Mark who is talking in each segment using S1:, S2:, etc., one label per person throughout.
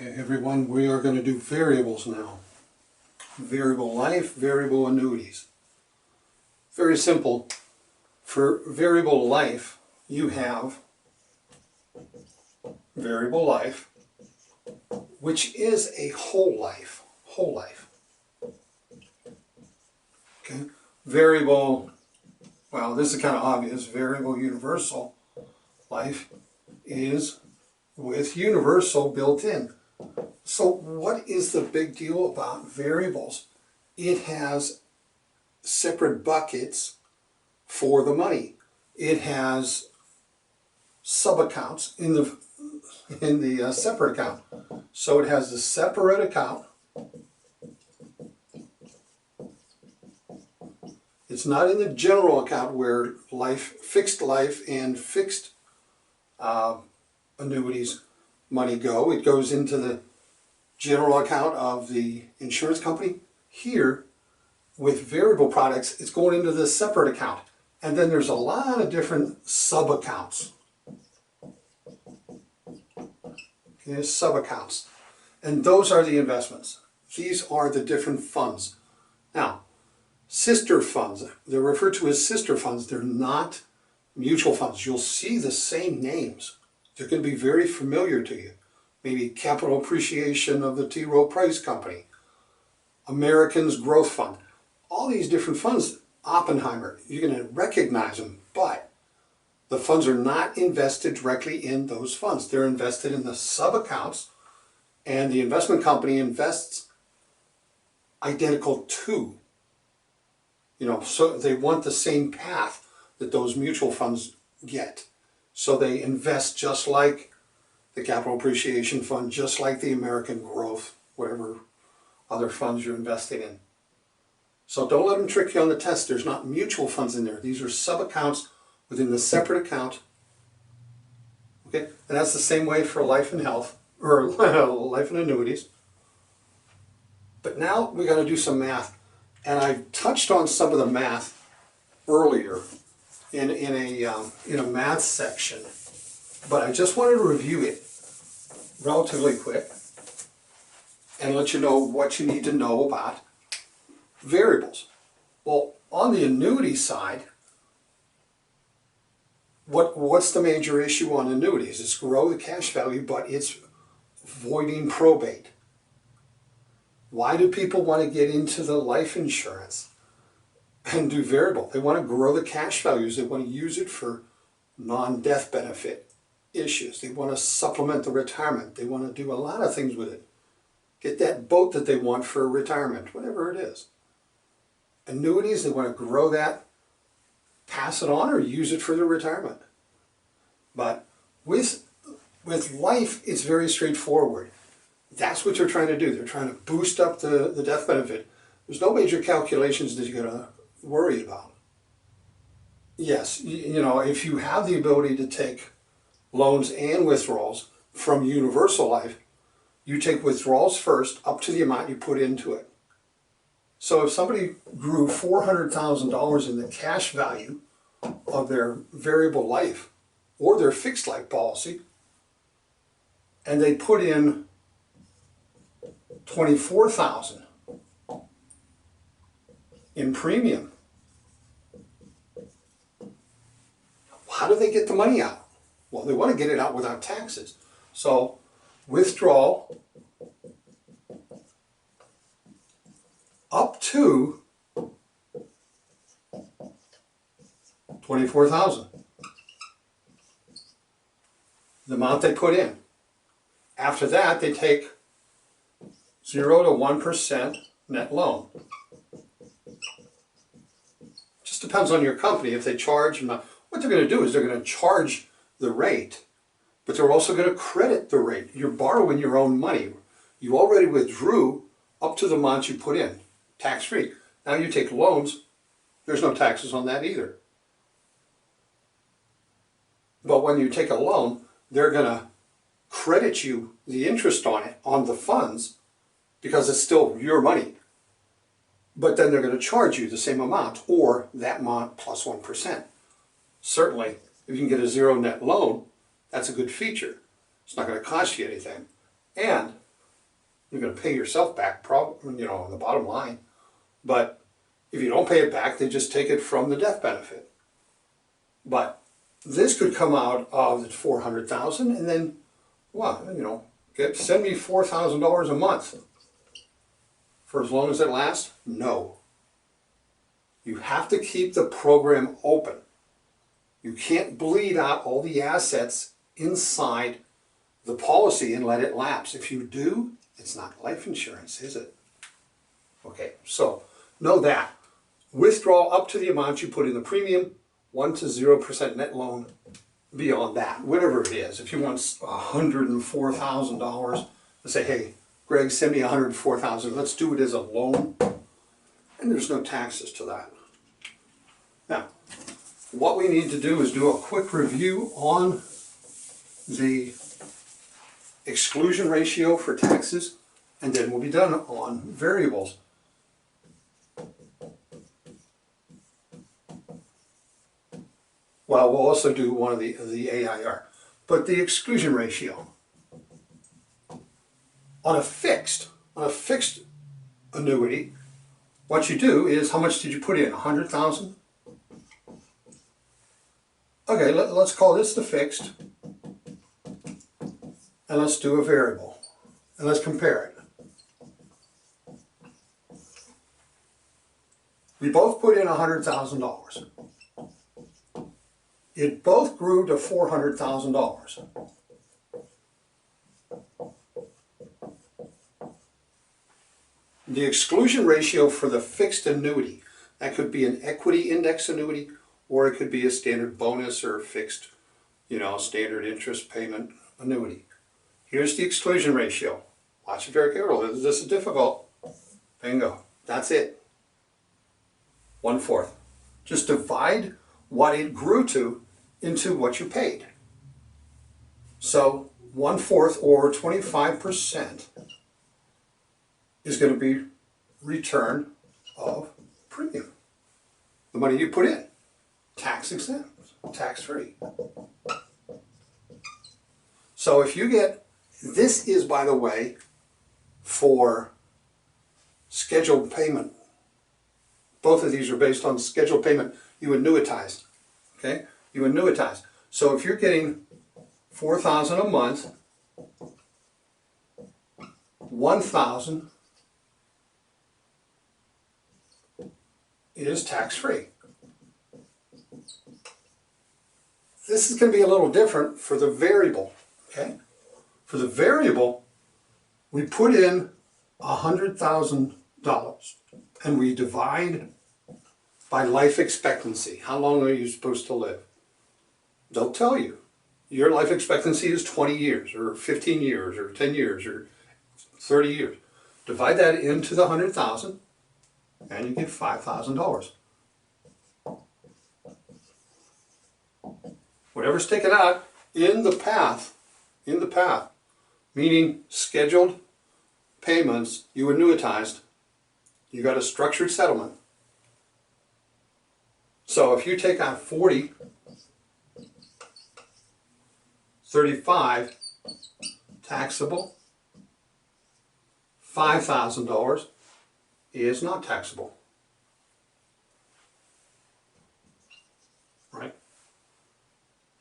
S1: Okay, everyone, we are going to do variables now. Variable life, variable annuities. Very simple. For variable life, you have variable life, which is a whole life. Whole life. Okay. Variable, well, this is kind of obvious. Variable universal life is with universal built in. So what is the big deal about variables? It has separate buckets for the money. It has sub-accounts in the separate account. So it has the separate account. It's not in the general account where fixed life and fixed annuities money go. It goes into the general account of the insurance company. Here, with variable products, it's going into the separate account. And then there's a lot of different sub-accounts. Okay, sub-accounts. And those are the investments. These are the different funds. Now, sister funds, they're referred to as sister funds. They're not mutual funds. You'll see the same names. They're going to be very familiar to you. Maybe Capital Appreciation of the T. Rowe Price Company, Americans Growth Fund. All these different funds, Oppenheimer, you're going to recognize them, but the funds are not invested directly in those funds. They're invested in the sub-accounts, and the investment company invests identical to. So they want the same path that those mutual funds get. So they invest just like the Capital Appreciation Fund, just like the American Growth, whatever other funds you're investing in. So don't let them trick you on the test. There's not mutual funds in there. These are sub-accounts within the separate account. Okay, and that's the same way for life and health, or life and annuities. But now we got to do some math. And I touched on some of the math earlier in a math section, but I just wanted to review it relatively quick and let you know what you need to know about variables. Well, on the annuity side, what's the major issue on annuities? It's grow the cash value, but it's voiding probate. Why do people want to get into the life insurance and do variable? They want to grow the cash values. They want to use it for non-death benefit issues. They want to supplement the retirement. They want to do a lot of things with it. Get that boat that they want for retirement, whatever it is. Annuities, they want to grow that, pass it on, or use it for their retirement. But with life, it's very straightforward. That's what they're trying to do. They're trying to boost up the death benefit. There's no major calculations that you're going to worry about. Yes, if you have the ability to take loans and withdrawals from universal life, you take withdrawals first up to the amount you put into it. So if somebody grew $400,000 in the cash value of their variable life or their fixed life policy, and they put in $24,000 in premium, how do they get the money out? Well, they want to get it out without taxes. So withdrawal up to $24,000. The amount they put in. After that, they take 0 to 1% net loan. Just depends on your company if they charge. What they're going to do is they're going to charge the rate, but they're also going to credit the rate. You're borrowing your own money. You already withdrew up to the amount you put in, tax-free. Now you take loans, there's no taxes on that either. But when you take a loan, they're going to credit you the interest on it, on the funds, because it's still your money. But then they're going to charge you the same amount, or that amount plus 1%. Certainly, if you can get a zero net loan, that's a good feature. It's not going to cost you anything. And You're going to pay yourself back, probably, on the bottom line. But if you don't pay it back, they just take it from the death benefit. But this could come out of the $400,000, and then, send me $4,000 a month for as long as it lasts. No, you have to keep the program open. You can't bleed out all the assets inside the policy and let it lapse. If you do, it's not life insurance, is it? Okay, so know that. Withdraw up to the amount you put in the premium, 1 to 0% net loan beyond that, whatever it is. If you want $104,000, say, hey, Greg, send me $104,000. Let's do it as a loan. And there's no taxes to that. Now, what we need to do is do a quick review on the exclusion ratio for taxes, and then we'll be done on variables. Well, we'll also do one of the AIR. But the exclusion ratio on a fixed annuity, what you do is, how much did you put in? 100,000? Okay, let's call this the fixed, and let's do a variable, and let's compare it. We both put in $100,000. It both grew to $400,000. The exclusion ratio for the fixed annuity, that could be an equity index annuity, or it could be a standard bonus or fixed, standard interest payment annuity. Here's the exclusion ratio. Watch it very carefully. This is difficult. Bingo. That's it. 1/4. Just divide what it grew to into what you paid. So 1/4 or 25% is going to be return of premium. The money you put in. Tax exempt, tax free. So if you get, this is, by the way, for scheduled payment. Both of these are based on scheduled payment. You annuitize, okay? You annuitize. So if you're getting $4,000 a month, $1,000 is tax-free. This is going to be a little different for the variable, okay? For the variable, we put in $100,000 and we divide by life expectancy. How long are you supposed to live? They'll tell you. Your life expectancy is 20 years or 15 years or 10 years or 30 years. Divide that into the 100,000 and you get $5,000. Whatever's taken out in the path, meaning scheduled payments, you annuitized, you got a structured settlement. So if you take out 40, 35 taxable, $5,000 is not taxable. Right?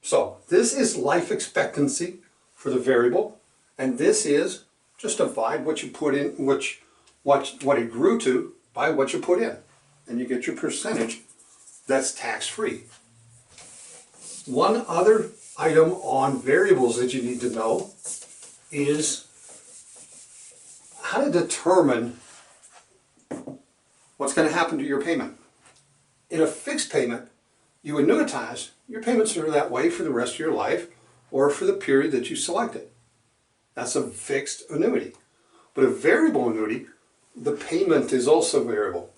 S1: So this is life expectancy for the variable, and this is just divide what you put in, what it grew to by what you put in, and you get your percentage that's tax-free. One other item on variables that you need to know is how to determine what's going to happen to your payment. In a fixed payment, you annuitize, your payments are that way for the rest of your life or for the period that you selected. That's a fixed annuity. But a variable annuity, the payment is also variable.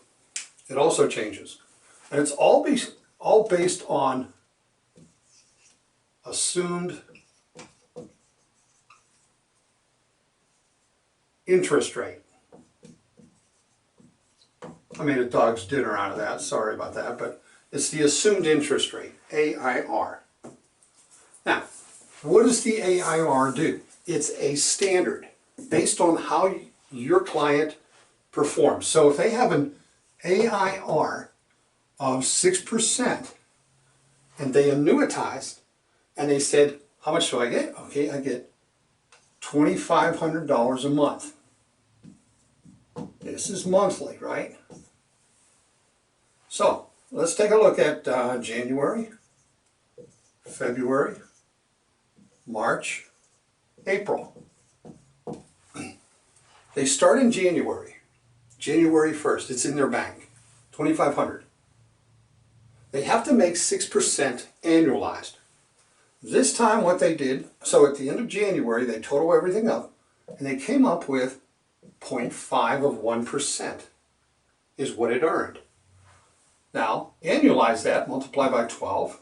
S1: It also changes. And it's all based on assumed interest rate. I made a dog's dinner out of that, sorry about that, but it's the assumed interest rate, AIR. Now, what does the AIR do? It's a standard based on how your client performs. So if they have an AIR of 6% and they annuitized and they said, how much do I get? Okay, I get $2,500 a month. This is monthly, right? So let's take a look at January, February, March, April. They start in January 1st. It's in their bank, $2,500. They have to make 6% annualized. This time what they did, so at the end of January, they total everything up, and they came up with 0.5 of 1% is what it earned. Now, annualize that, multiply by 12,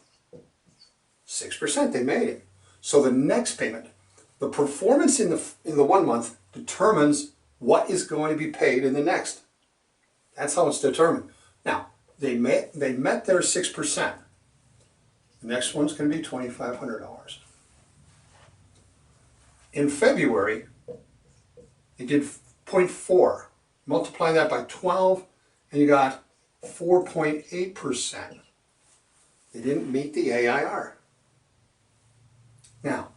S1: 6%, they made it. So the next payment, the performance in the 1 month determines what is going to be paid in the next. That's how it's determined. Now, they met their 6%. The next one's going to be $2,500. In February, they did 0.4. Multiply that by 12, and you got 4.8%. They didn't meet the AIR. Now,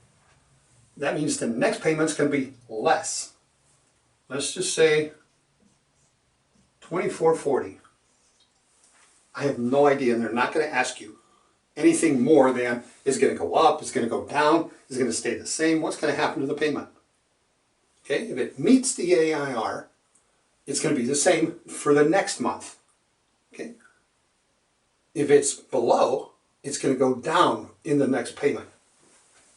S1: that means the next payment's going to be less. Let's just say $2,440. I have no idea, and they're not going to ask you anything more than, is it going to go up, is it going to go down, is it going to stay the same, what's going to happen to the payment? Okay, if it meets the AIR, it's going to be the same for the next month. Okay, if it's below, it's going to go down in the next payment.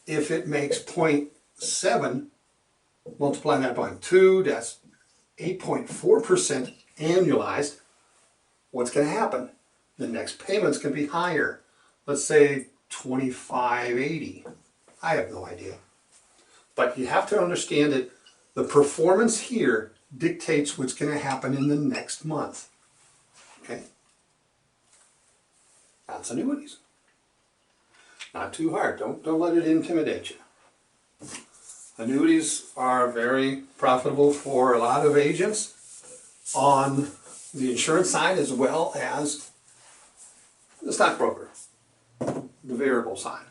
S1: If it makes 0.7, multiply that by 2, that's 8.4% annualized. What's going to happen? The next payment's going to be higher. Let's say $2,580. I have no idea. But you have to understand that the performance here dictates what's going to happen in the next month. Okay? That's annuities. Not too hard. Don't let it intimidate you. Annuities are very profitable for a lot of agents on the insurance side as well as the stockbroker, the variable side.